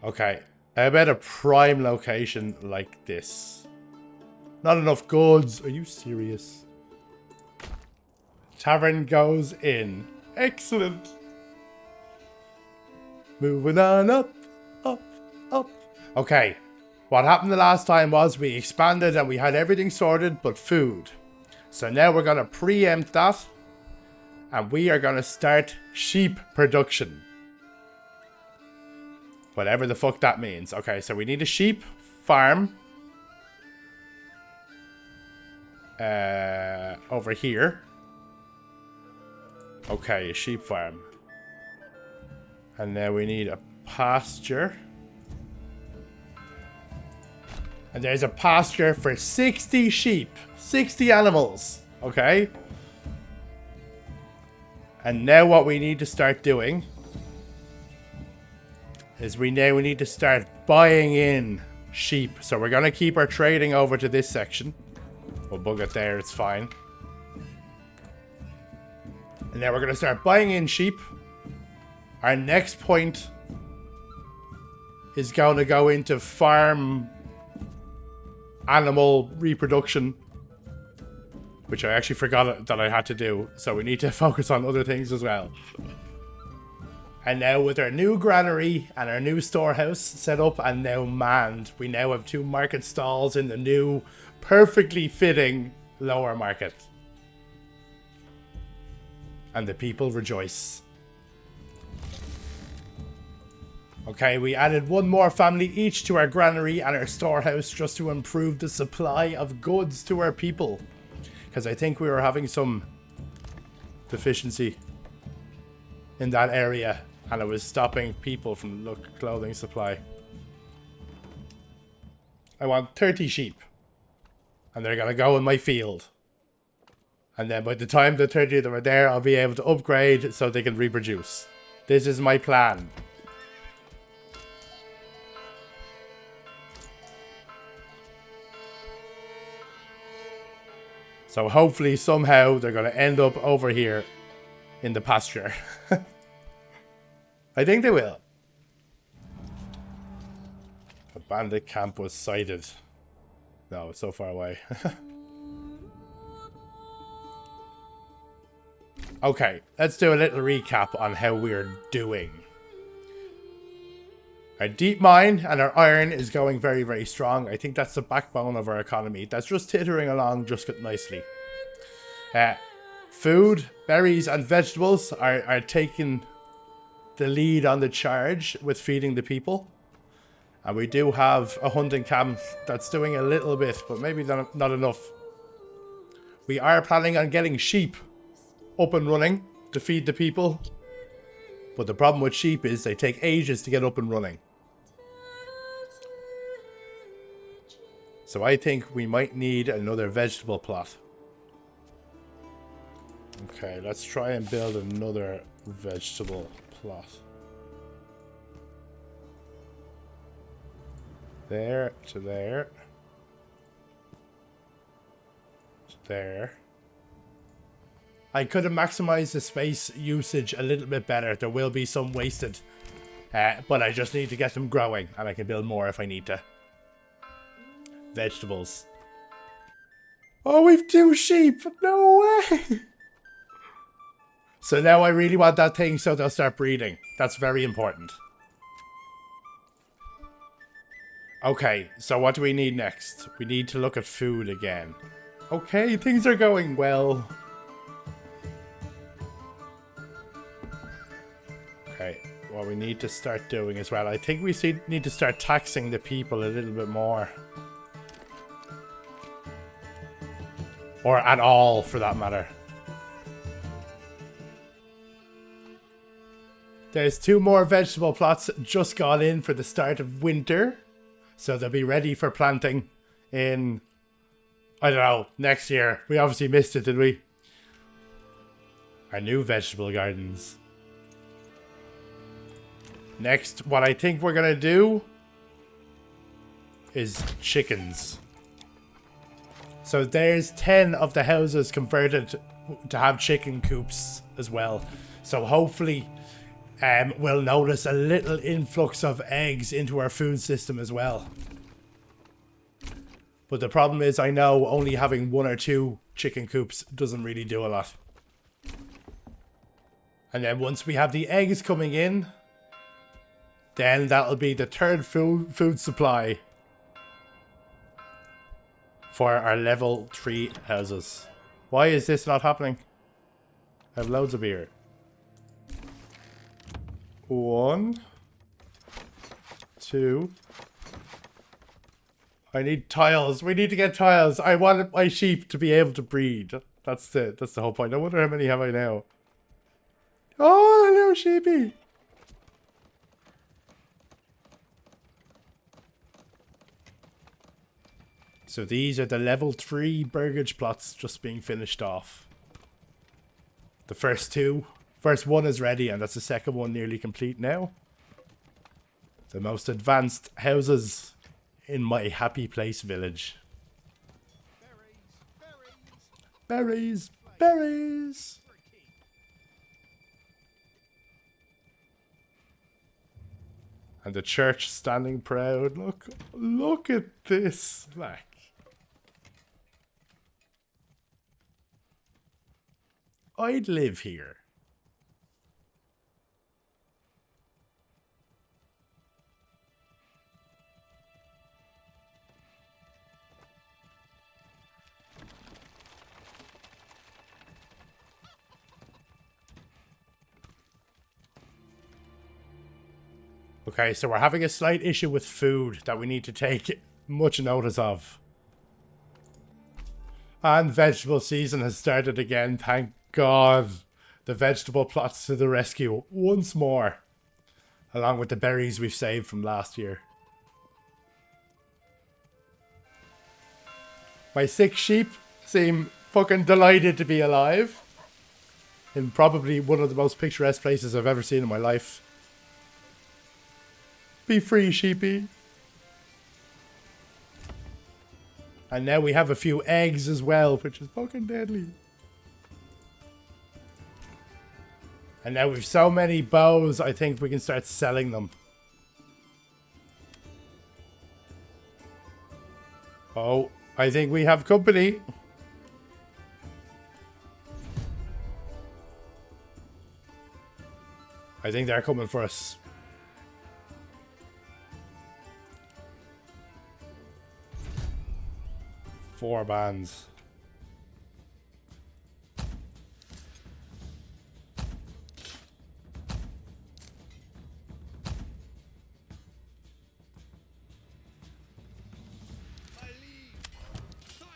Okay, how about a prime location like this? Not enough goods. Are you serious? Tavern goes in. Excellent. Moving on up, up, up. Okay. What happened the last time was we expanded and we had everything sorted but food. So now we're going to preempt that. And we are going to start sheep production. Whatever the fuck that means. Okay, so we need a sheep farm. Over here. Okay, a sheep farm. And now we need a pasture. And there's a pasture for 60 sheep. 60 animals. Okay? And now what we need to start doing is we need to start buying in sheep. So we're going to keep our trading over to this section. We'll bug it there, it's fine. And now we're going to start buying in sheep. Our next point is going to go into farm animal reproduction, which I actually forgot that I had to do. So we need to focus on other things as well. And now with our new granary and our new storehouse set up and now manned, we now have 2 market stalls in the new, perfectly fitting lower market. And the people rejoice. Okay, we added 1 more family each to our granary and our storehouse just to improve the supply of goods to our people. Because I think we were having some deficiency in that area. And it was stopping people from clothing supply. I want 30 sheep. And they're going to go in my field. And then by the time the 30 of them are there, I'll be able to upgrade so they can reproduce. This is my plan. So hopefully somehow they're going to end up over here in the pasture. I think they will. A bandit camp was sighted. No, it's so far away. Okay, let's do a little recap on how we're doing. Our deep mine and our iron is going very, very strong. I think that's the backbone of our economy. That's just tittering along just nicely. Food, berries and vegetables are taking the lead on the charge with feeding the people. And we do have a hunting camp that's doing a little bit, but maybe not enough. We are planning on getting sheep up and running to feed the people. But the problem with sheep is they take ages to get up and running. So I think we might need another vegetable plot. Okay, let's try and build another vegetable plot. There to there. To there. I could have maximized the space usage a little bit better. There will be some wasted. But I just need to get them growing. And I can build more if I need to. Vegetables. Oh, we've 2 sheep. No way. So now I really want that thing so they'll start breeding. That's very important. Okay, so what do we need next? We need to look at food again. Okay, things are going well. Okay, what we need to start doing as well. I think we need to start taxing the people a little bit more. Or at all, for that matter. There's 2 more vegetable plots just gone in for the start of winter. So they'll be ready for planting in, I don't know, next year. We obviously missed it, did we? Our new vegetable gardens. Next, what I think we're going to do is chickens. So there's 10 of the houses converted to have chicken coops as well. So hopefully we'll notice a little influx of eggs into our food system as well. But the problem is I know only having 1 or 2 chicken coops doesn't really do a lot. And then once we have the eggs coming in, then that'll be the 3rd food supply for our level 3 houses. Why is this not happening? I have loads of beer. 1, 2. I need tiles. We need to get tiles. I want my sheep to be able to breed. That's the whole point. I wonder how many have I now. Oh, hello, sheepy. So these are the level 3 burgage plots just being finished off. The first two. First one is ready and that's the second one nearly complete now. The most advanced houses in my happy place village. Berries, berries. And the church standing proud. Look at this. Like. I'd live here. Okay, so we're having a slight issue with food that we need to take much notice of. And vegetable season has started again, thank God. The vegetable plots to the rescue once more. Along with the berries we've saved from last year. My 6 sheep seem fucking delighted to be alive. In probably one of the most picturesque places I've ever seen in my life. Be free, sheepy. And now we have a few eggs as well, which is fucking deadly. And now we've so many bows, I think we can start selling them. Oh, I think we have company. I think they're coming for us. Four bands. I lead. Fire.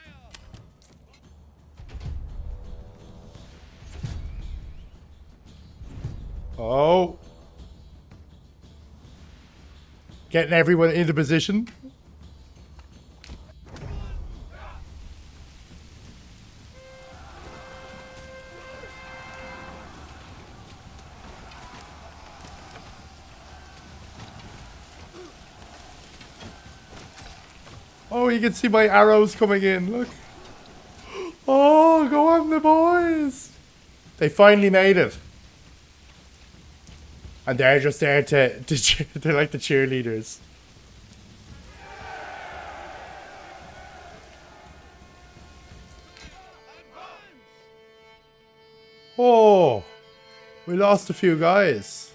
Oh. Getting everyone into position. Oh, you can see my arrows coming in, look. Oh, go on the boys. They finally made it. And they're just there to cheer, they're like the cheerleaders. Oh, we lost a few guys.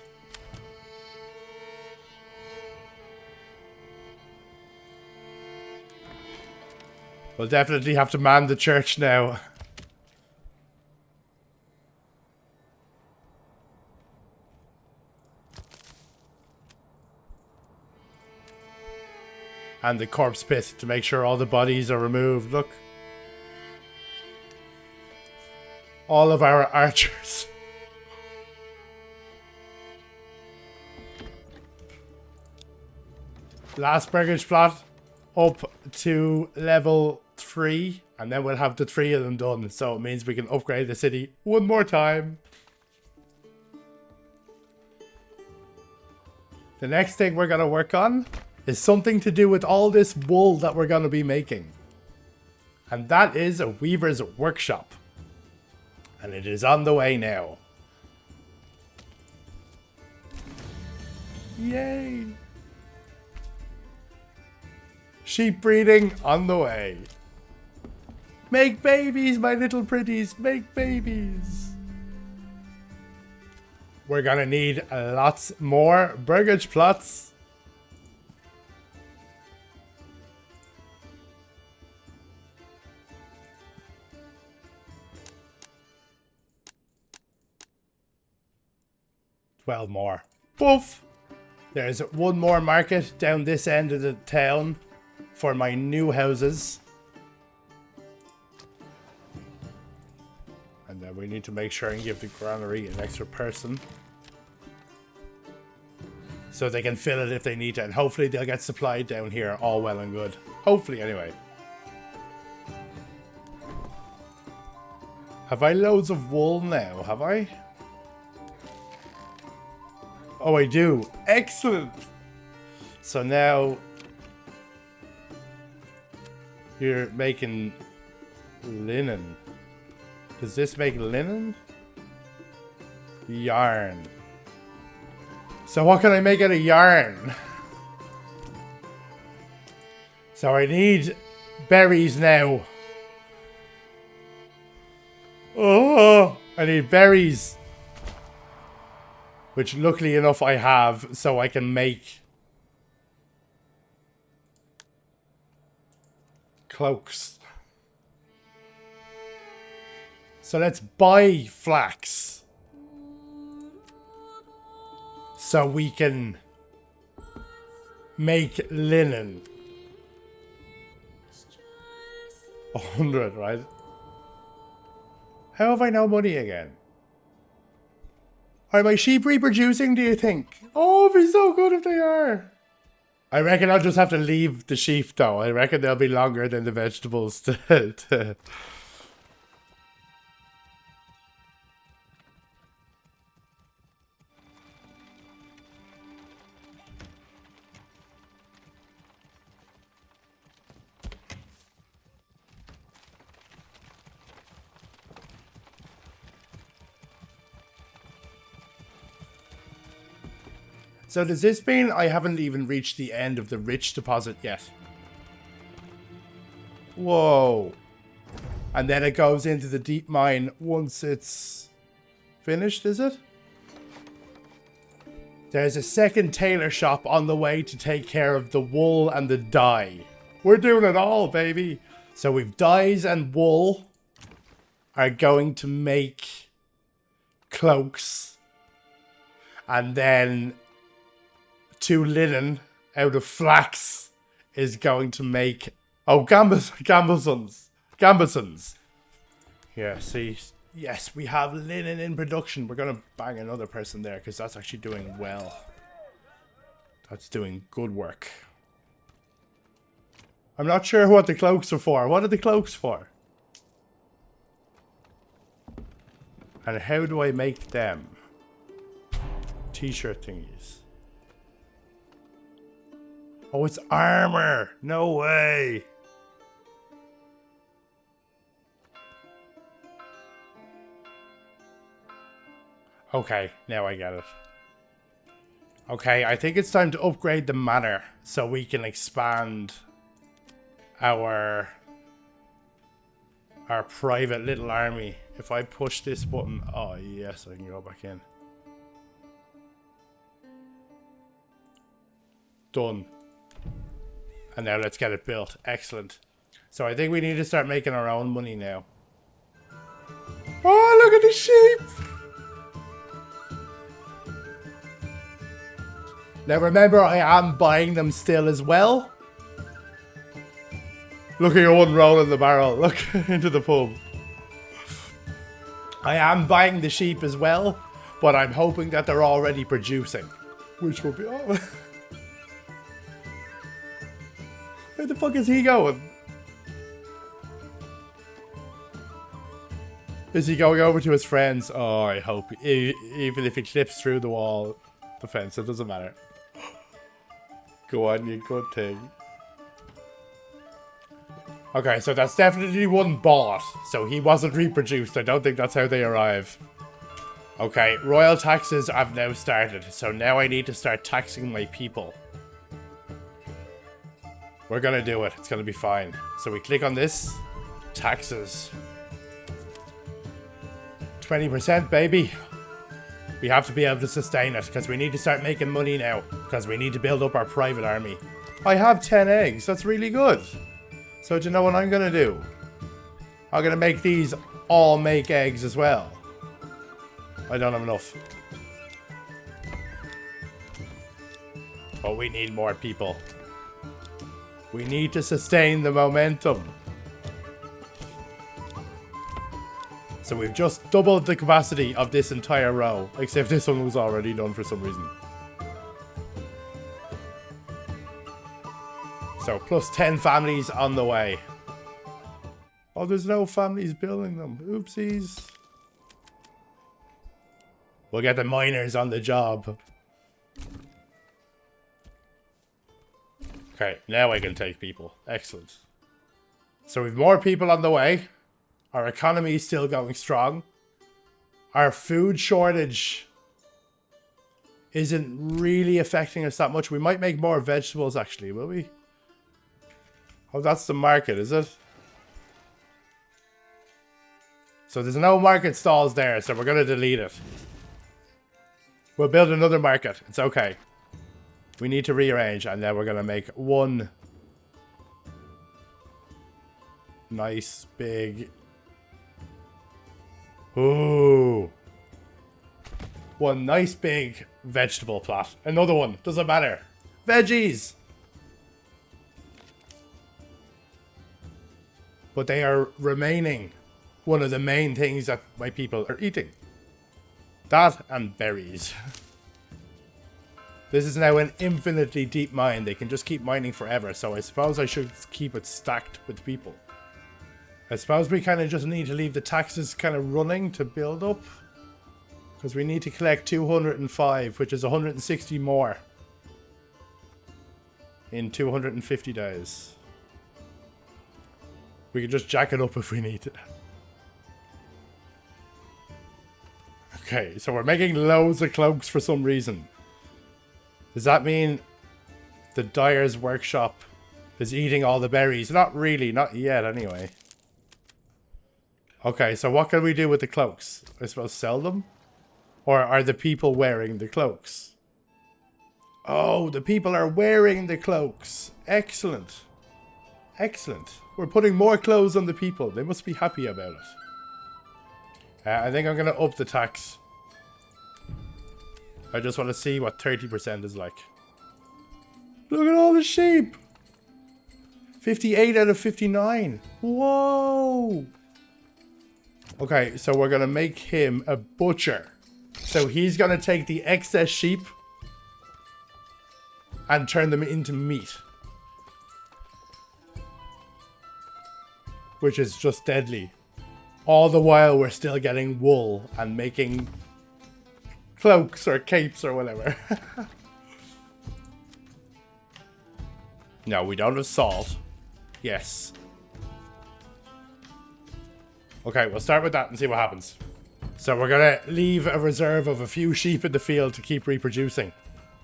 We'll definitely have to man the church now. And the corpse pit to make sure all the bodies are removed. Look. All of our archers. Last burgage plot up to level 3. And then we'll have the 3 of them done. So it means we can upgrade the city one more time. The next thing we're going to work on is something to do with all this wool that we're going to be making. And that is a weaver's workshop. And it is on the way now. Yay! Sheep breeding on the way. Make babies, my little pretties. Make babies. We're gonna need lots more burgage plots. Twelve more. Poof! There's one more market down this end of the town for my new houses. And then we need to make sure and give the granary an extra person. So they can fill it if they need to. And hopefully they'll get supplied down here all well and good. Hopefully anyway. Have I loads of wool now? Have I? Oh, I do. Excellent. So now you're making linen. Does this make linen? Yarn. So what can I make out of yarn? So I need berries now. Oh, I need berries. Which luckily enough I have, so I can make cloaks. So let's buy flax. So we can make linen. 100, right? How have I no money again? Are my sheep reproducing, do you think? Oh, it'd be so good if they are. I reckon I'll just have to leave the sheep, though. I reckon they'll be longer than the vegetables to So does this mean I haven't even reached the end of the rich deposit yet? Whoa. And then it goes into the deep mine once it's finished, is it? There's a second tailor shop on the way to take care of the wool and the dye. We're doing it all, baby. So we've dyes and wool are going to make cloaks. And then 2 linen out of flax is going to make... Oh, gambesons. Yeah, see... Yes, we have linen in production. We're going to bang another person there because that's actually doing well. That's doing good work. I'm not sure what the cloaks are for. What are the cloaks for? And how do I make them? T-shirt thingies. Oh, it's armor. No way. Okay, now I get it. Okay, I think it's time to upgrade the manor so we can expand our private little army. If I push this button, oh yes, I can go back in. Done. And now let's get it built. Excellent. So I think we need to start making our own money now. Oh, look at the sheep! Now remember, I am buying them still as well. Look at your one rolling the barrel. Look into the pub. I am buying the sheep as well, but I'm hoping that they're already producing. Which will be... Oh. Where the fuck is he going? Is he going over to his friends? Oh, I hope. Even if he clips through the wall, the fence, it doesn't matter. Go on, you good thing. Okay, so that's definitely one bought. So he wasn't reproduced. I don't think that's how they arrive. Okay, royal taxes have now started. So now I need to start taxing my people. We're gonna do it. It's gonna be fine. So we click on this. Taxes. 20%, baby. We have to be able to sustain it because we need to start making money now. Because we need to build up our private army. I have 10 eggs. That's really good. So do you know what I'm gonna do? I'm gonna make these all make eggs as well. I don't have enough. But we need more people. We need to sustain the momentum. So we've just doubled the capacity of this entire row. Except this one was already done for some reason. So plus 10 families on the way. Oh, there's no families building them. Oopsies. We'll get the miners on the job. Okay, now I can take people. Excellent. So we've more people on the way. Our economy is still going strong. Our food shortage isn't really affecting us that much. We might make more vegetables actually, will we? Oh, that's the market, is it? So there's no market stalls there, so we're going to delete it. We'll build another market. It's okay. We need to rearrange, and then we're going to make one nice big... Ooh. One nice big vegetable plot. Another one. Doesn't matter. Veggies! But they are remaining one of the main things that my people are eating. That and berries. This is now an infinitely deep mine. They can just keep mining forever. So I suppose I should keep it stacked with people. I suppose we kind of just need to leave the taxes kind of running to build up. Because we need to collect 205, which is 160 more. In 250 days. We can just jack it up if we need to. Okay, so we're making loads of cloaks for some reason. Does that mean the dyer's workshop is eating all the berries? Not really, not yet anyway. Okay, so what can we do with the cloaks? I suppose sell them? Or are the people wearing the cloaks? Oh, the people are wearing the cloaks. Excellent. Excellent. We're putting more clothes on the people. They must be happy about it. I think I'm going to up the tax. I just want to see what 30% is like. Look at all the sheep. 58 out of 59. Whoa. Okay, so we're going to make him a butcher. So he's going to take the excess sheep and turn them into meat. Which is just deadly. All the while we're still getting wool and making cloaks or capes or whatever. No, we don't have salt. Yes. Okay, we'll start with that and see what happens. So we're going to leave a reserve of a few sheep in the field to keep reproducing.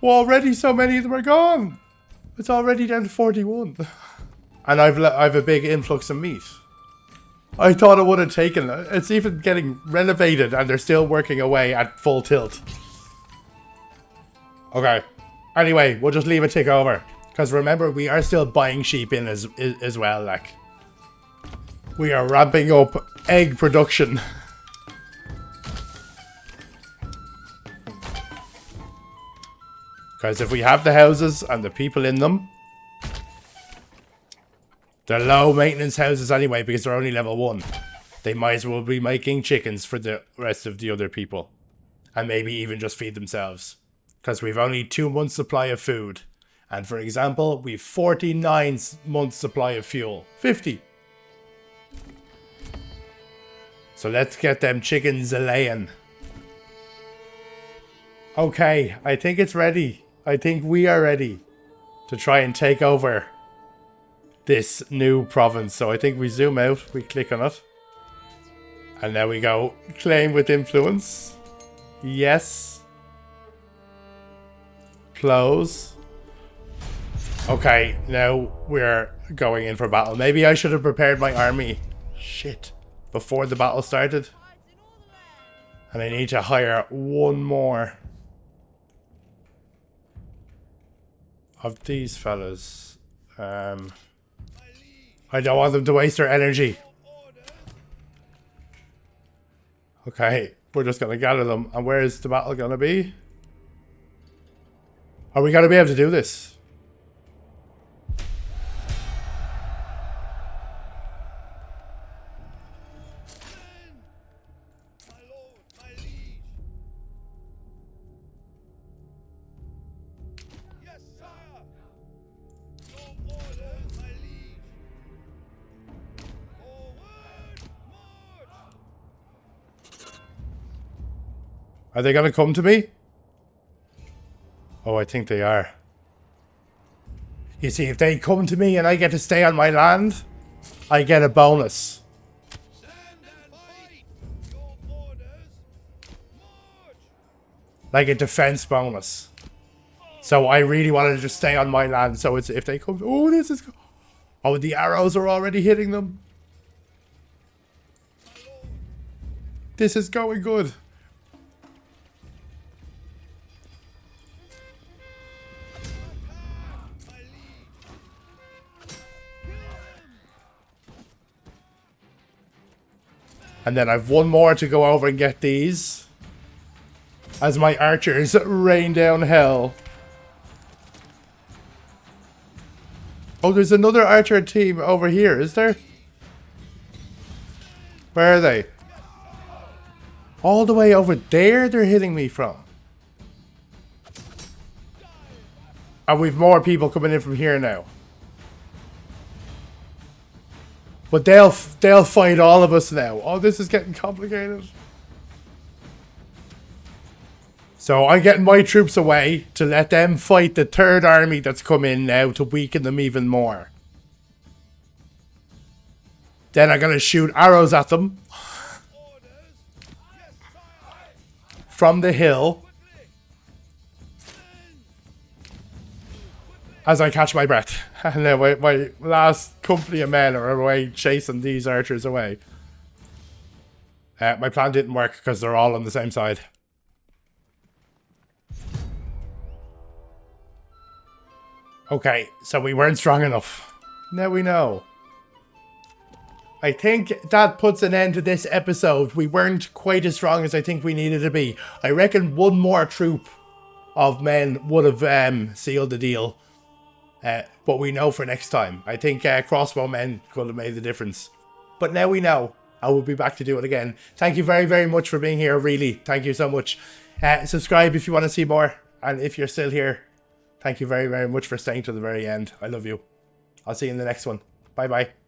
Well, already so many of them are gone. It's already down to 41. And I've a big influx of meat. I thought it would have taken... It's even getting renovated and they're still working away at full tilt. Okay. Anyway, we'll just leave it tick over. Because remember, we are still buying sheep in as well, like. We are ramping up egg production. Because if we have the houses and the people in them... They're low maintenance houses anyway because they're only level 1. They might as well be making chickens for the rest of the other people. And maybe even just feed themselves. Because we've only 2 months supply of food. And for example, we've 49 months supply of fuel. 50. So let's get them chickens a-laying. Okay, I think it's ready. I think we are ready to try and take over this new province. So I think we zoom out, we click on it. And there we go. Claim with influence. Yes. Close. Okay, now we're going in for battle. Maybe I should have prepared my army. Shit. Before the battle started. And I need to hire one more of these fellas. I don't want them to waste their energy. Okay, we're just going to gather them. And where is the battle going to be? Are we going to be able to do this? My lord, my liege. Yes, sire. Your orders, my liege. Forward. Are they gonna come to me? Oh, I think they are. You see, if they come to me and I get to stay on my land, I get a bonus. Stand and fight. Your orders. March. Like a defense bonus. So I really wanted to just stay on my land. So it's if they come... Oh, this is... Oh, the arrows are already hitting them. This is going good. My liege. And then I've one more to go over and get these. As my archers rain down hell. Oh, there's another archer team over here, is there? Where are they? All the way over there they're hitting me from. And we've more people coming in from here now. But they'll fight all of us now. Oh, this is getting complicated. So I'm getting my troops away to let them fight the third army that's come in now to weaken them even more. Then I'm going to shoot arrows at them from the hill as I catch my breath. And then my last company of men are away chasing these archers away. My plan didn't work because they're all on the same side. Okay, so we weren't strong enough. Now we know. I think that puts an end to this episode. We weren't quite as strong as I think we needed to be. I reckon one more troop of men would have sealed the deal. But we know for next time. I think crossbow men could have made the difference. But now we know. I will be back to do it again. Thank you very, very much for being here, really. Thank you so much. Subscribe if you want to see more. And if you're still here, thank you very, very much for staying to the very end. I love you. I'll see you in the next one. Bye-bye.